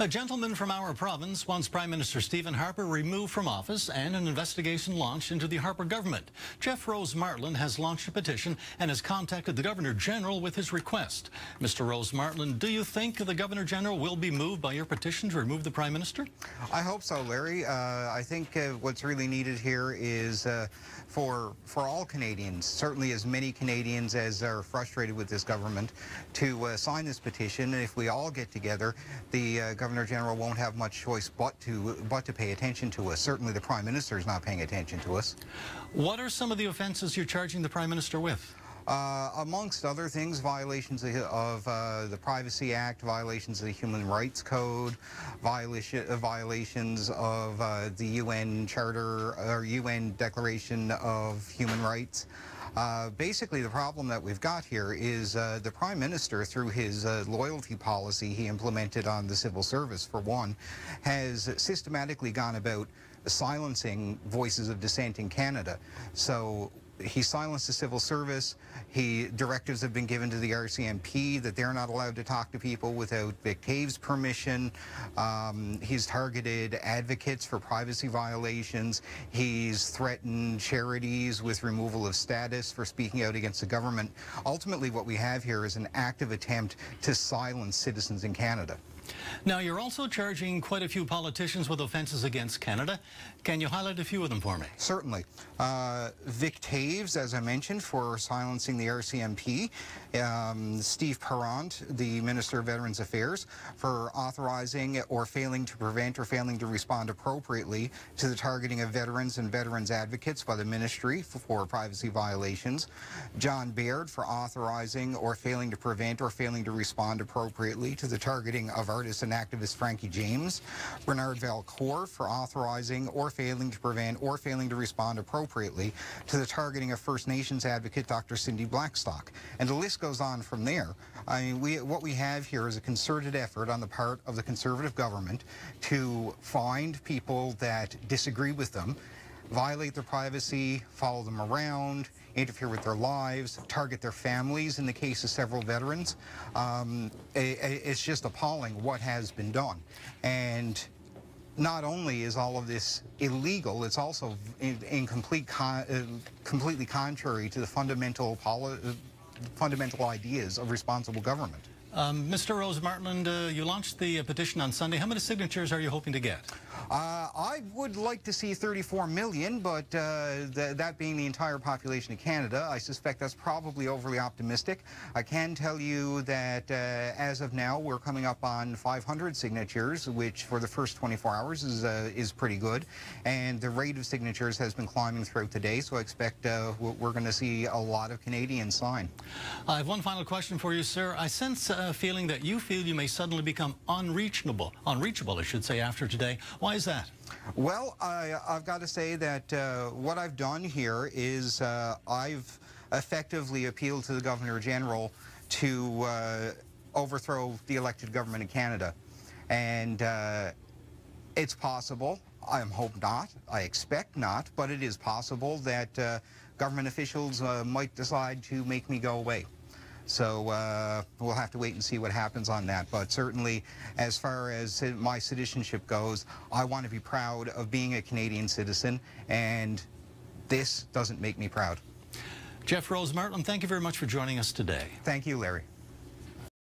A gentleman from our province wants Prime Minister Stephen Harper removed from office and an investigation launched into the Harper government. Jeff Rose-Martland has launched a petition and has contacted the Governor-General with his request. Mr. Rose-Martland, do you think the Governor-General will be moved by your petition to remove the Prime Minister? I hope so, Larry. I think what's really needed here is for all Canadians, certainly as many Canadians as are frustrated with this government, to sign this petition. And if we all get together, the Governor-General won't have much choice but to pay attention to us. Certainly the Prime Minister is not paying attention to us. What are some of the offences you're charging the Prime Minister with? Amongst other things, violations of the Privacy Act, violations of the Human Rights Code, violations of the UN Charter or UN Declaration of Human Rights. Basically, the problem that we've got here is the Prime Minister, through his loyalty policy he implemented on the civil service, for one, has systematically gone about silencing voices of dissent in Canada. So he silenced the civil service. Directives have been given to the RCMP that they're not allowed to talk to people without Vic Tave's permission. He's targeted advocates for privacy violations. He's threatened charities with removal of status for speaking out against the government. Ultimately, what we have here is an active attempt to silence citizens in Canada. Now, you're also charging quite a few politicians with offences against Canada. Can you highlight a few of them for me? Certainly. Vic Taves, as I mentioned, for silencing the RCMP. Steve Perrant, the Minister of Veterans Affairs, for authorizing or failing to prevent or failing to respond appropriately to the targeting of veterans and veterans advocates by the Ministry for privacy violations. John Baird for authorizing or failing to prevent or failing to respond appropriately to the targeting of artist and activist Frankie James. Bernard Valcourt for authorizing or failing to prevent or failing to respond appropriately to the targeting of First Nations advocate Dr. Cindy Blackstock. And the list goes on from there. I mean, what we have here is a concerted effort on the part of the Conservative government to find people that disagree with them, violate their privacy, follow them around, interfere with their lives, target their families in the case of several veterans. It's just appalling what has been done. And not only is all of this illegal, it's also completely contrary to the fundamental ideas of responsible government. Mr. Rose-Martland, you launched the petition on Sunday. How many signatures are you hoping to get? I would like to see 34 million, but that being the entire population of Canada, I suspect that's probably overly optimistic. I can tell you that as of now, we're coming up on 500 signatures, which for the first 24 hours is pretty good. And the rate of signatures has been climbing throughout the day, so I expect we're going to see a lot of Canadians sign. I have one final question for you, sir. I sense a feeling that you feel you may suddenly become unreachable, I should say, after today. Why is that? Well, I've got to say that what I've done here is I've effectively appealed to the Governor-General to overthrow the elected government in Canada. And it's possible, I hope not, I expect not, but it is possible that government officials might decide to make me go away. So we'll have to wait and see what happens on that. But certainly, as far as my citizenship goes, I want to be proud of being a Canadian citizen, and this doesn't make me proud. Jeff Rose-Martland, thank you very much for joining us today. Thank you, Larry.